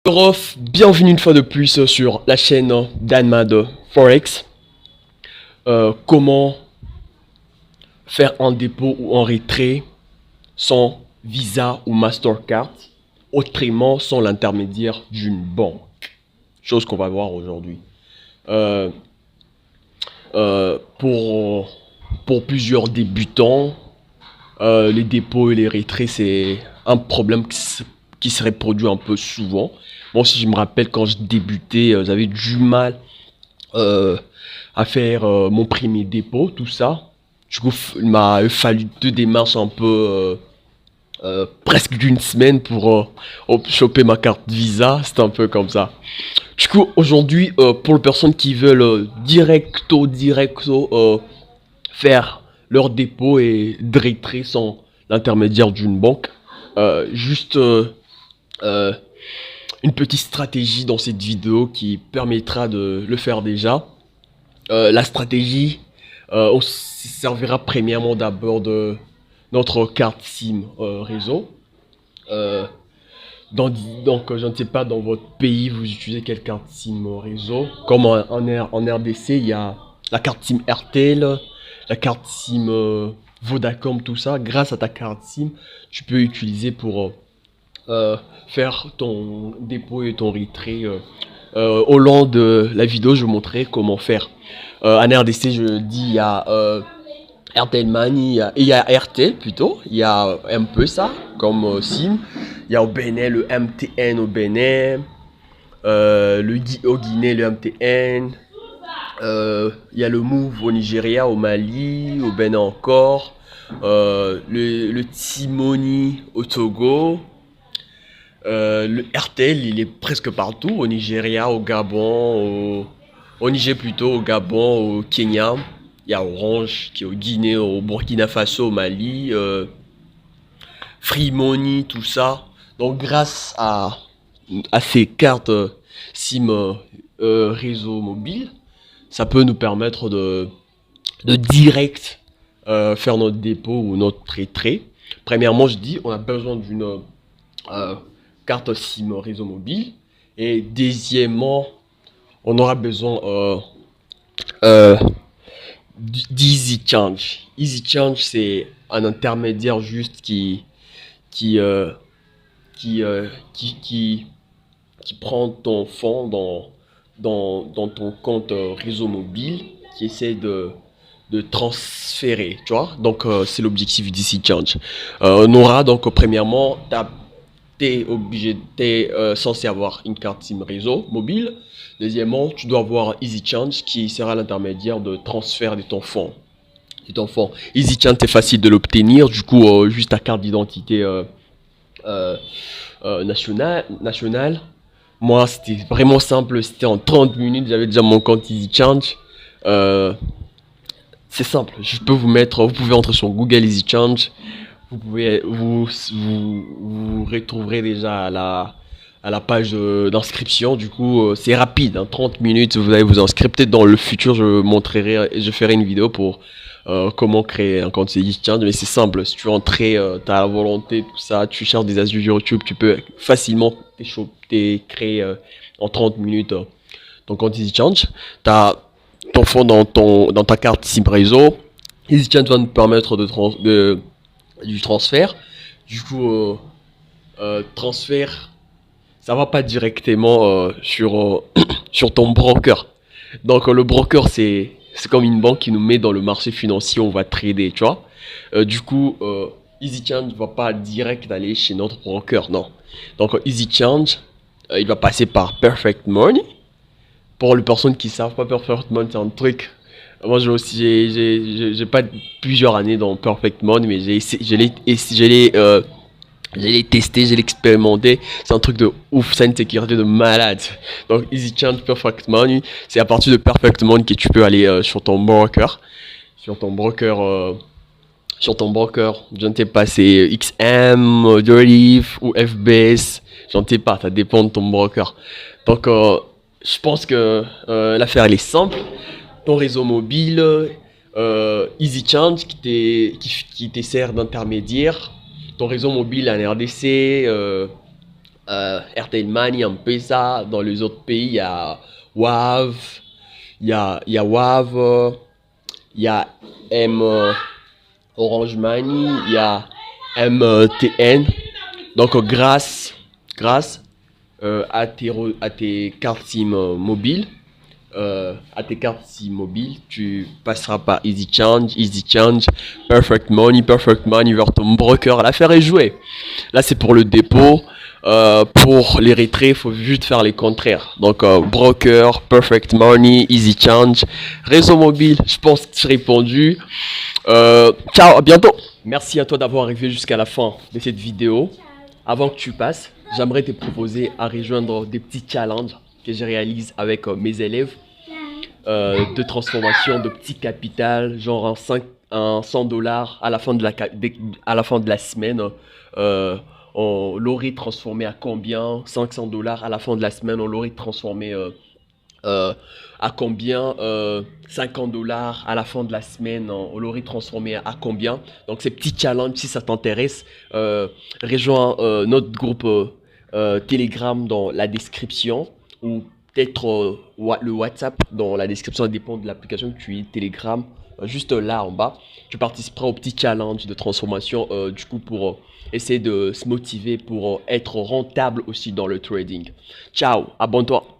Bienvenue une fois de plus sur la chaîne d'Anmad Forex. Comment faire un dépôt ou un retrait sans Visa ou Mastercard, autrement sans l'intermédiaire d'une banque. Chose qu'on va voir aujourd'hui. Euh, pour plusieurs débutants, les dépôts et les retraits, c'est un problème qui se reproduit un peu souvent. Moi aussi, je me rappelle quand je débutais, j'avais du mal euh, à faire mon premier dépôt, tout ça. Du coup, il m'a fallu deux démarches un peu presque d'une semaine pour choper ma carte Visa. C'était un peu comme ça. Du coup, aujourd'hui, pour les personnes qui veulent directo faire leur dépôt et retrait sans l'intermédiaire d'une banque, juste euh, une petite stratégie dans cette vidéo qui permettra de le faire déjà. La stratégie, on se servira premièrement d'abord de notre carte SIM réseau. Euh, donc, je ne sais pas, dans votre pays, vous utilisez quelle carte SIM réseau. Comme en RDC, il y a la carte SIM RTL, la carte SIM Vodacom, tout ça. Grâce à ta carte SIM, tu peux utiliser pour faire ton dépôt et ton retrait. Au long de la vidéo, je vous montrerai comment faire. En RDC, je dis, il y a RTL Money, il y a RTL plutôt, il y a un peu ça comme SIM. Il y a au Bénin le MTN au Bénin, au Guinée le MTN. Il y a le Move au Nigeria, au Mali, au Bénin encore. Le Timoni au Togo. Le RTL, il est presque partout, au Nigeria, au Gabon, au Niger plutôt, au Gabon, au Kenya. Il y a Orange qui est au Guinée, au Burkina Faso, au Mali, Free Money, tout ça. Donc grâce à ces cartes SIM réseau mobile, ça peut nous permettre de direct faire notre dépôt ou notre retrait. Premièrement, je dis, on a besoin d'une euh, carte SIM réseau mobile. Et deuxièmement, on aura besoin euh, d'Easy Change. Easy Change, c'est un intermédiaire juste qui, euh, qui, euh, qui, qui, qui prend ton fonds dans ton compte réseau mobile, qui essaie de transférer, tu vois. Donc, c'est l'objectif d'Easy Change. On aura donc, premièrement, t'es censé avoir une carte SIM réseau mobile. Deuxièmement, tu dois avoir Easy Change qui sera l'intermédiaire de transfert de ton fonds. Easy Change, c'est facile de l'obtenir. Du coup, juste ta carte d'identité euh, nationale. Moi, c'était vraiment simple. C'était en 30 minutes. J'avais déjà mon compte Easy Change. Euh, c'est simple. Vous pouvez entrer sur Google Easy Change. Vous retrouverez déjà à la page d'inscription. Du coup, c'est rapide, hein, 30 minutes, vous allez vous inscrire. Peut-être dans le futur, je ferai une vidéo pour comment créer un compte Exchange. Mais c'est simple, si tu veux entrer, tu as la volonté, tout ça, tu cherches des astuces YouTube, tu peux facilement créer en 30 minutes ton compte Exchange. Tu as ton fonds dans ta carte SIM réseau. Exchange va nous permettre du transfert. Du coup, transfert, ça va pas directement sur ton broker. Donc, le broker, c'est comme une banque qui nous met dans le marché financier, on va trader, tu vois. Du coup, EasyChange ne va pas direct aller chez notre broker, non. Donc, EasyChange, il va passer par Perfect Money. Pour les personnes qui savent pas, Perfect Money, c'est un truc. Moi, j'ai pas plusieurs années dans Perfect Money, mais je l'ai testé, je l'ai expérimenté. C'est un truc de ouf, ça a une sécurité de malade. Donc, Easy Change Perfect Money, c'est à partir de Perfect Money que tu peux aller sur ton broker. Sur ton broker, je ne sais pas, c'est XM, Deriv ou FBS. Je ne sais pas, ça dépend de ton broker. Donc, je pense que l'affaire elle est simple. Ton réseau mobile, Easy Change qui te sert d'intermédiaire. Ton réseau mobile en RDC, Airtel Money, M-Pesa. Dans les autres pays, il y a Wave, il y a Wave, il y a Orange Money, il y a MTN. Donc grâce à tes cartes SIM mobiles, tu passeras par Easy Change, Perfect Money vers ton broker. L'affaire est jouée. Là, c'est pour le dépôt. Pour les retraits, il faut juste faire les contraires. Donc, broker, Perfect Money, Easy Change, réseau mobile. Je pense que j'ai répondu. Ciao, à bientôt. Merci à toi d'avoir arrivé jusqu'à la fin de cette vidéo. Avant que tu passes, j'aimerais te proposer à rejoindre des petits challenges que je réalise avec mes élèves de transformation de petit capital, genre un 100 dollars à la fin de la semaine. On l'aurait transformé à combien? 500 dollars à la fin de la semaine, on l'aurait transformé à combien? 50 dollars à la fin de la semaine, on l'aurait transformé à combien? Donc ces petits challenges, si ça t'intéresse, rejoins notre groupe Telegram dans la description, ou peut-être le WhatsApp dans la description, ça dépend de l'application que tu utilises, Telegram, juste là en bas. Tu participeras au petit challenge de transformation du coup pour essayer de se motiver pour être rentable aussi dans le trading. Ciao, abonne-toi.